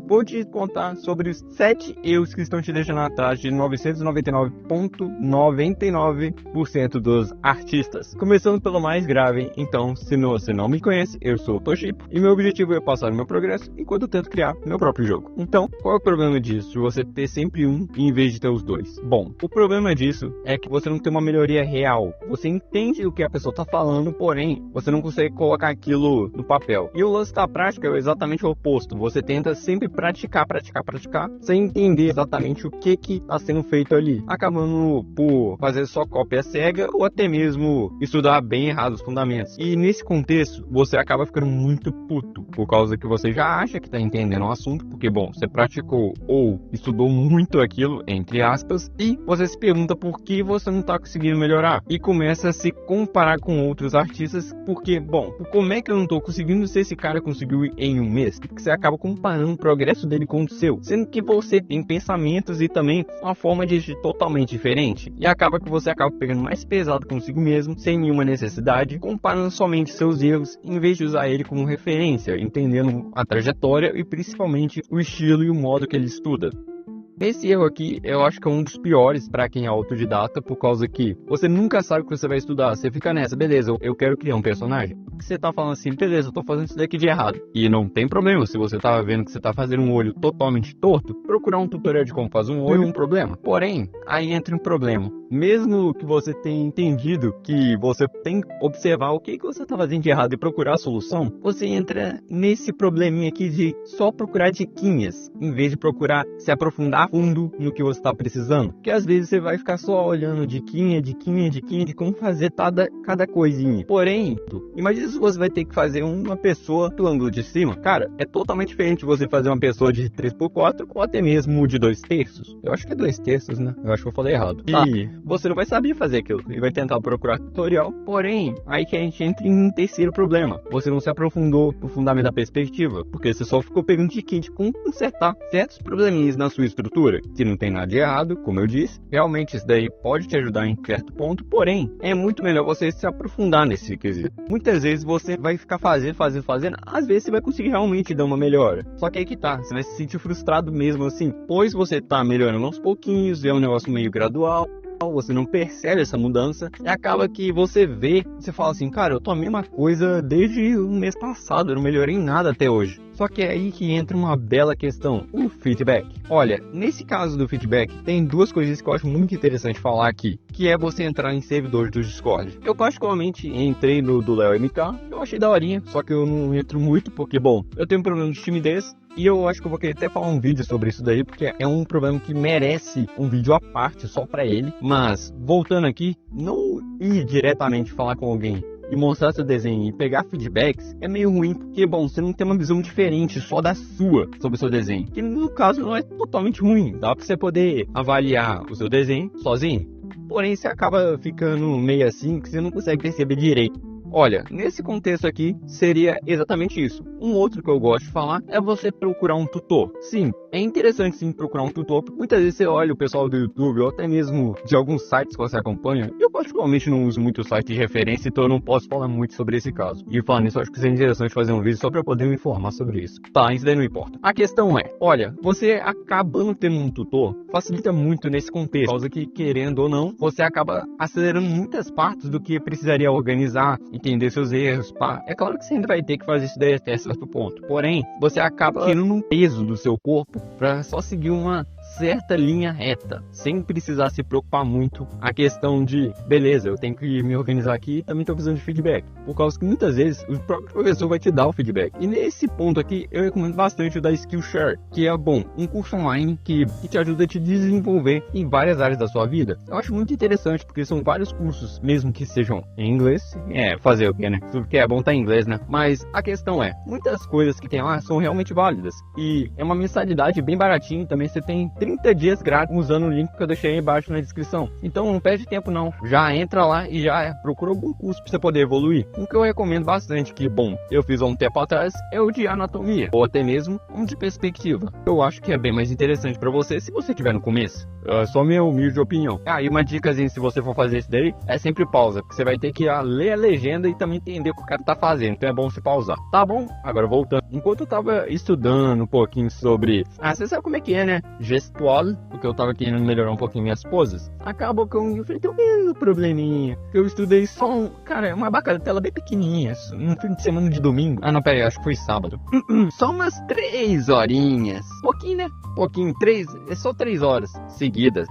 hoje vou te contar sobre os 7 erros que estão te deixando atrás de 999,99% dos artistas. Começando pelo mais grave, então, se você não me conhece, eu sou o Toshipo e meu objetivo é passar o meu progresso enquanto eu tento criar meu próprio jogo. Então, qual é o problema disso, de você ter sempre um em vez de ter os dois? Bom, o problema disso é que você não tem uma melhoria real. Você entende o que a pessoa está falando, porém, você não consegue colocar aquilo no papel. E o lance da prática é exatamente o oposto. Você tenta sempre praticar, sem entender exatamente o que está sendo feito ali, acabando por fazer só cópia cega ou até mesmo estudar bem errado os fundamentos. E nesse contexto, você acaba ficando muito puto, por causa que você já acha que está entendendo o assunto, porque, bom, você praticou ou estudou muito aquilo, entre aspas, e você se pergunta por que você não está conseguindo melhorar, e começa a se comparar com outros artistas, porque, bom, como é que eu não estou conseguindo se esse cara conseguiu em um mês? Porque você acaba comparando o progresso dele com o seu, sendo que você tem pensamentos e também uma forma de agir totalmente diferente, e acaba que você acaba pegando mais pesado consigo mesmo, sem nenhuma necessidade, comparando somente seus erros, em vez de usar ele como referência, entendendo a trajetória e principalmente o estilo e o modo que ele estuda. Esse erro aqui, eu acho que é um dos piores para quem é autodidata, por causa que você nunca sabe o que você vai estudar. Você fica nessa, beleza, eu quero criar um personagem. Você tá falando assim, beleza, eu tô fazendo isso daqui de errado. E não tem problema, se você tá vendo que você tá fazendo um olho totalmente torto, procurar um tutorial de como fazer um olho é um problema. Porém, aí entra um problema. Mesmo que você tenha entendido que você tem que observar o que você tá fazendo de errado e procurar a solução, você entra nesse probleminha aqui de só procurar diquinhas, em vez de procurar se aprofundar fundo no que você está precisando, porque às vezes você vai ficar só olhando diquinha de como fazer cada coisinha. Porém, imagina se você vai ter que fazer uma pessoa do ângulo de cima. Cara, é totalmente diferente você fazer uma pessoa de 3x4 ou até mesmo de 2/3. Eu acho que é 2/3, né? Eu acho que eu falei errado. E você não vai saber fazer aquilo e vai tentar procurar tutorial. Porém, aí que a gente entra em um terceiro problema. Você não se aprofundou no fundamento da perspectiva, porque você só ficou pegando diquinha de como consertar certos probleminhas na sua estrutura, que não tem nada de errado, como eu disse. Realmente isso daí pode te ajudar em certo ponto, porém, é muito melhor você se aprofundar nesse quesito. Muitas vezes você vai ficar fazendo, às vezes você vai conseguir realmente dar uma melhora. Só que aí que tá, você vai se sentir frustrado mesmo assim, pois você tá melhorando aos pouquinhos, é um negócio meio gradual. Você não percebe essa mudança e acaba que você vê, você fala assim, cara, eu tô a mesma coisa desde o mês passado, eu não melhorei em nada até hoje. Só que é aí que entra uma bela questão, o feedback. Olha, nesse caso do feedback, tem duas coisas que eu acho muito interessante falar aqui, que é você entrar em servidores do Discord. Eu particularmente entrei no do Léo MK, eu achei daorinha, só que eu não entro muito porque, bom, eu tenho um problema de timidez. E eu acho que eu vou querer até falar um vídeo sobre isso daí, porque é um problema que merece um vídeo à parte, só pra ele. Mas, voltando aqui, não ir diretamente falar com alguém e mostrar seu desenho e pegar feedbacks é meio ruim, porque, bom, você não tem uma visão diferente só da sua sobre o seu desenho. Que no caso não é totalmente ruim, dá pra você poder avaliar o seu desenho sozinho. Porém, você acaba ficando meio assim que você não consegue perceber direito. Olha, nesse contexto aqui, seria exatamente isso. Um outro que eu gosto de falar é você procurar um tutor. Sim, é interessante sim procurar um tutor, porque muitas vezes você olha o pessoal do YouTube ou até mesmo de alguns sites que você acompanha. Eu particularmente não uso muito site de referência, então eu não posso falar muito sobre esse caso. E falando nisso, eu acho que seria interessante fazer um vídeo só para poder me informar sobre isso. Tá, isso daí não importa. A questão é, olha, você acabando tendo um tutor, facilita muito nesse contexto, por causa que, querendo ou não, você acaba acelerando muitas partes do que precisaria organizar, entender seus erros, pá. É claro que você ainda vai ter que fazer isso daí até certo ponto. Porém, você acaba tirando um peso do seu corpo para só seguir uma certa linha reta, sem precisar se preocupar muito a questão de, beleza, eu tenho que me organizar aqui e também estou precisando de feedback, por causa que muitas vezes o próprio professor vai te dar o feedback. E nesse ponto aqui, eu recomendo bastante o da Skillshare, que é, bom, um curso online que te ajuda a te desenvolver em várias áreas da sua vida. Eu acho muito interessante, porque são vários cursos, mesmo que sejam em inglês, fazer o que, né? Tudo que é bom tá em inglês, né? Mas a questão é, muitas coisas que tem lá são realmente válidas, e é uma mensalidade bem baratinha, também você tem 30 dias grátis usando o link que eu deixei aí embaixo na descrição. Então não perde tempo não, já entra lá e já procura algum curso para você poder evoluir. Um que eu recomendo bastante, que bom, eu fiz há um tempo atrás, é o de anatomia, ou até mesmo um de perspectiva. Eu acho que é bem mais interessante para você se você estiver no começo. É só minha humilde opinião. E uma dicasinha, se você for fazer isso daí, é sempre pausa, porque você vai ter que ler a legenda e também entender o que o cara tá fazendo, então é bom você pausar. Tá bom? Agora voltando. enquanto eu tava estudando um pouquinho sobre... você sabe como é que é, né? Gestual, porque eu tava querendo melhorar um pouquinho minhas poses. Acabou que eu falei, tem um probleminha. Eu estudei só cara, uma bagatela bem pequenininha, um fim de semana de domingo. Não, peraí, acho que foi sábado. Só umas 3 horinhas. Pouquinho, né? Pouquinho, é só 3 horas seguidas.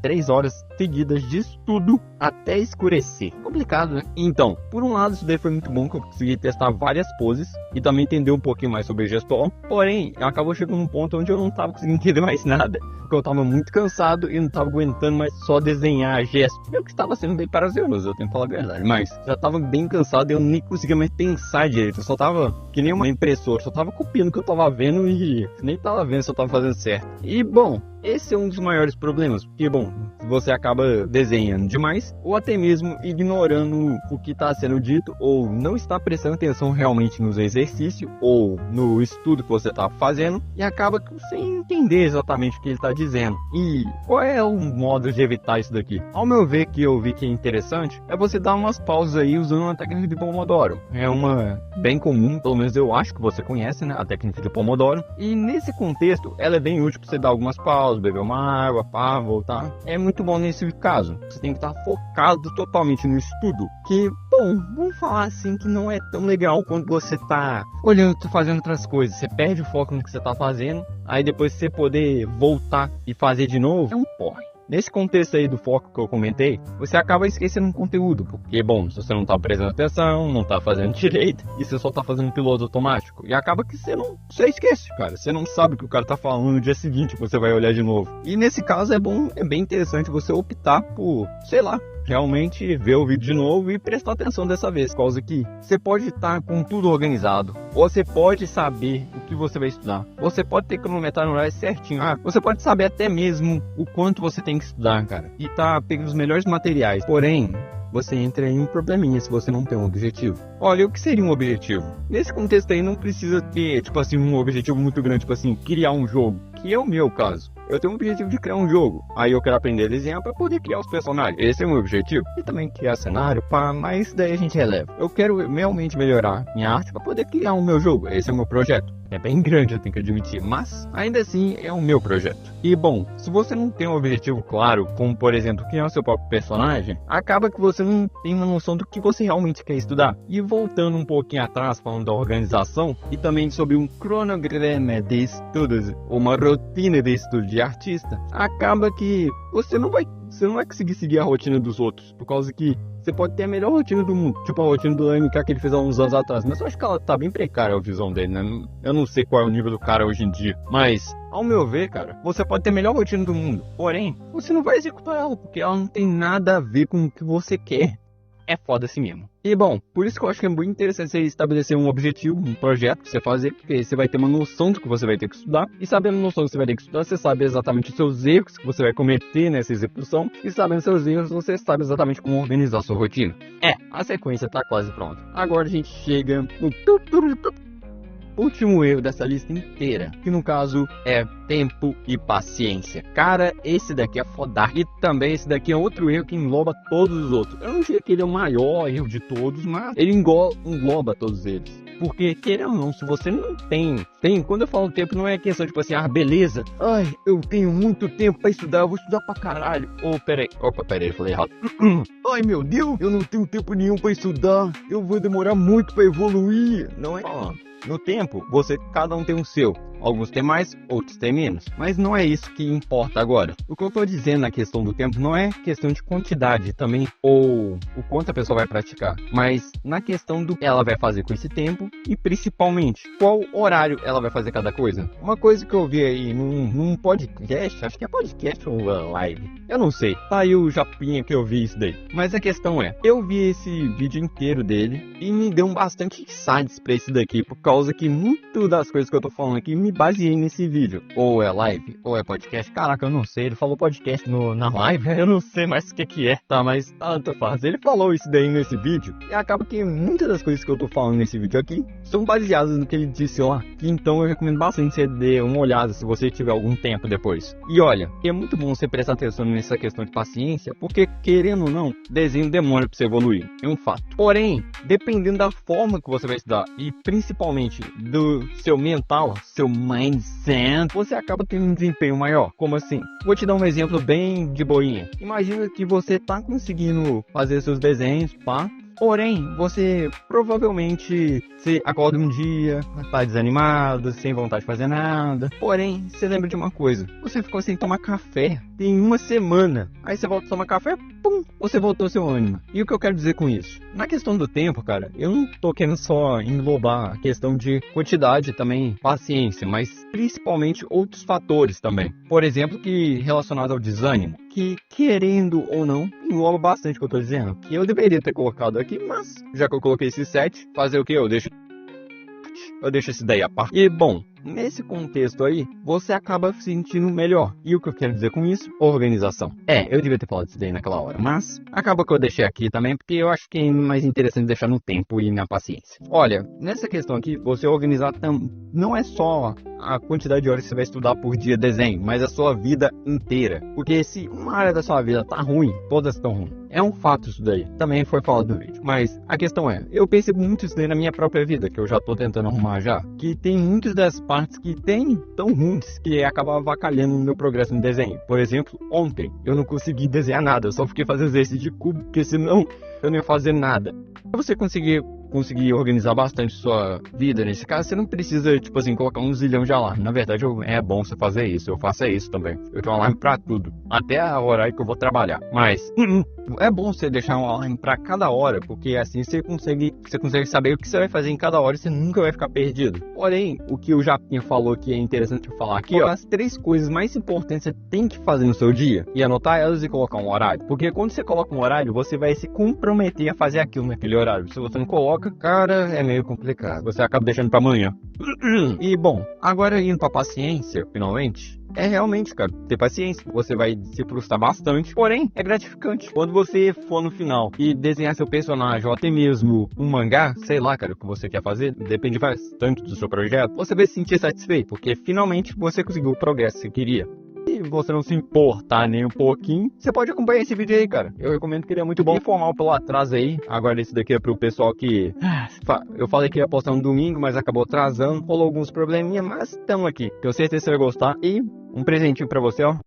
3 horas seguidas de estudo até escurecer. Complicado, né? Então, por um lado, isso daí foi muito bom, que eu consegui testar várias poses e também entender um pouquinho mais sobre gestual. Porém, acabou chegando num ponto onde eu não tava conseguindo entender mais nada, porque eu tava muito cansado e não tava aguentando mais só desenhar gestos. Eu que estava sendo bem prazeroso, eu tenho que falar a verdade, mas já tava bem cansado e eu nem conseguia mais pensar direito. Eu só tava que nem uma impressora, só tava copiando o que eu tava vendo e nem tava vendo se eu tava fazendo certo. E bom, esse é um dos maiores problemas, porque bom, você acaba desenhando demais ou até mesmo ignorando o que está sendo dito ou não está prestando atenção realmente nos exercícios ou no estudo que você está fazendo e acaba sem entender exatamente o que ele está dizendo. E qual é o modo de evitar isso daqui? Ao meu ver, que eu vi que é interessante, é você dar umas pausas aí usando a técnica de Pomodoro. É uma bem comum, pelo menos eu acho que você conhece, né, a técnica de Pomodoro. E nesse contexto, ela é bem útil para você dar algumas pausas, beber uma água, voltar. É muito bom nesse caso. Você tem que estar focado totalmente no estudo. Que, bom, vamos falar assim que não é tão legal quando você tá olhando, fazendo outras coisas. Você perde o foco no que você tá fazendo. Aí depois você poder voltar e fazer de novo, é um porre. Nesse contexto aí do foco que eu comentei, você acaba esquecendo um conteúdo, porque, bom, se você não tá prestando atenção, não tá fazendo direito, e você só tá fazendo piloto automático, e acaba que você esquece, cara, você não sabe o que o cara tá falando no dia seguinte, você vai olhar de novo. E nesse caso é bem interessante você optar por, sei lá, realmente ver o vídeo de novo e prestar atenção dessa vez, por causa que você pode estar com tudo organizado, ou você pode saber o que você vai estudar, você pode ter cronometrado no horário certinho, você pode saber até mesmo o quanto você tem que estudar, cara, e tá pegando os melhores materiais, porém você entra em um probleminha se você não tem um objetivo. Olha, o que seria um objetivo? Nesse contexto aí não precisa ter, tipo assim, um objetivo muito grande, tipo assim, criar um jogo, que é o meu caso. Eu tenho um objetivo de criar um jogo, aí eu quero aprender a desenhar para poder criar os personagens. Esse é o meu objetivo. E também criar cenário, mas daí a gente releva. Eu quero realmente melhorar minha arte para poder criar um meu jogo. Esse é o meu projeto. É bem grande, eu tenho que admitir, mas ainda assim é o meu projeto. E bom, se você não tem um objetivo claro, como por exemplo criar o seu próprio personagem, acaba que você não tem uma noção do que você realmente quer estudar. E voltando um pouquinho atrás, falando da organização e também sobre um cronograma de estudos, uma rotina de estudo de artista, acaba que você não vai conseguir seguir a rotina dos outros, por causa que você pode ter a melhor rotina do mundo, tipo a rotina do MK que ele fez há uns anos atrás, mas eu acho que ela tá bem precária a visão dele, né? Eu não sei qual é o nível do cara hoje em dia, mas ao meu ver, cara, você pode ter a melhor rotina do mundo, porém, você não vai executar ela, porque ela não tem nada a ver com o que você quer. É foda assim mesmo. E bom, por isso que eu acho que é muito interessante você estabelecer um objetivo, um projeto que você fazer, porque você vai ter uma noção do que você vai ter que estudar. E sabendo a noção que você vai ter que estudar, você sabe exatamente os seus erros que você vai cometer nessa execução. E sabendo os seus erros, você sabe exatamente como organizar a sua rotina. A sequência tá quase pronta. Agora a gente chega no último erro dessa lista inteira, que no caso é tempo e paciência. Cara, esse daqui é foda. E também esse daqui é outro erro que engloba todos os outros. Eu não diria que ele é o maior erro de todos, mas ele engloba todos eles. Porque, querendo ou não, se você não tem... Quando eu falo tempo, não é questão tipo assim, beleza. Ai, eu tenho muito tempo pra estudar, eu vou estudar pra caralho. Peraí, eu falei errado. Ai, meu Deus, eu não tenho tempo nenhum pra estudar. Eu vou demorar muito pra evoluir. Não é falando. No tempo, cada um tem o seu. Alguns têm mais, outros têm menos. Mas não é isso que importa agora. O que eu estou dizendo na questão do tempo não é questão de quantidade também, ou o quanto a pessoa vai praticar, mas na questão do que ela vai fazer com esse tempo e principalmente qual horário ela vai fazer cada coisa. Uma coisa que eu vi aí num podcast, acho que é podcast ou live, eu não sei. Tá aí o Japinha que eu vi isso daí. Mas a questão é, eu vi esse vídeo inteiro dele e me deu bastante insights pra esse daqui, por causa que muito das coisas que eu tô falando aqui me baseei nesse vídeo. Ou é live, ou é podcast. Caraca, eu não sei. Ele falou podcast na live. Eu não sei mais o que é. Tá, mas tanto faz. Ele falou isso daí nesse vídeo. E acaba que muitas das coisas que eu tô falando nesse vídeo aqui são baseadas no que ele disse lá. Então eu recomendo bastante você dê uma olhada se você tiver algum tempo depois. E olha, é muito bom você prestar atenção nessa questão de paciência, porque querendo ou não, desenho demora pra você evoluir. É um fato. Porém, dependendo da forma que você vai estudar e principalmente do seu mental, seu mindset, você acaba tendo um desempenho maior. Como assim? Vou te dar um exemplo bem de boinha. Imagina que você tá conseguindo fazer seus desenhos, pá. Porém, você provavelmente se acorda um dia, tá desanimado, sem vontade de fazer nada. Porém, você lembra de uma coisa: você ficou sem tomar café tem uma semana. Aí você volta a tomar café, pum, você voltou ao seu ânimo. E o que eu quero dizer com isso? Na questão do tempo, cara, eu não tô querendo só englobar a questão de quantidade também, paciência, mas principalmente outros fatores também. Por exemplo, que relacionado ao desânimo, que querendo ou não, engloba bastante o que eu tô dizendo. Que eu deveria ter colocado aqui, mas já que eu coloquei esse 7, fazer o que? Eu deixo isso daí a parte. E bom, nesse contexto aí, você acaba se sentindo melhor. E o que eu quero dizer com isso? Organização. Eu devia ter falado isso daí naquela hora, mas acaba que eu deixei aqui também, porque eu acho que é mais interessante deixar no tempo e na paciência. Olha, nessa questão aqui, você organizar não é só a quantidade de horas que você vai estudar por dia desenho, mas a sua vida inteira. Porque se uma área da sua vida tá ruim, todas estão ruins. É um fato isso daí. Também foi falado no vídeo. Mas a questão é, eu percebo muito isso daí na minha própria vida, que eu já tô tentando arrumar já, que tem muitas das partes que tem tão ruins que acaba avacalhando no meu progresso no desenho. Por exemplo, ontem eu não consegui desenhar nada, eu só fiquei fazendo exercício de cubo, porque senão eu não ia fazer nada. Pra você conseguir organizar bastante sua vida nesse caso, você não precisa, tipo assim, colocar um zilhão de alarme. Na verdade, é bom você fazer isso. Eu faço isso também. Eu tenho um alarme pra tudo, até a hora que eu vou trabalhar. Mas é bom você deixar um alarme pra cada hora, porque assim você consegue saber o que você vai fazer em cada hora e você nunca vai ficar perdido. Porém, o que o Japinha falou que é interessante eu falar aqui, ó, as 3 coisas mais importantes que você tem que fazer no seu dia e anotar elas e colocar um horário. Porque quando você coloca um horário, você vai se comprometer a fazer aquilo naquele horário. Se você não coloca, cara, é meio complicado. Você acaba deixando pra amanhã. E bom, agora indo pra paciência, finalmente. É realmente, cara, ter paciência. Você vai se frustrar bastante, porém é gratificante. Quando você for no final e desenhar seu personagem ou até mesmo um mangá, sei lá, cara, o que você quer fazer, depende bastante do seu projeto, você vai se sentir satisfeito, porque finalmente você conseguiu o progresso que você queria. Se você não se importar nem um pouquinho, você pode acompanhar esse vídeo aí, cara. Eu recomendo que ele é muito bom. Informal pelo atraso aí. Agora esse daqui é pro pessoal que... Eu falei que ia postar no domingo, mas acabou atrasando. Rolou alguns probleminha, mas estamos aqui. Tenho certeza que você vai gostar. E um presentinho pra você, ó.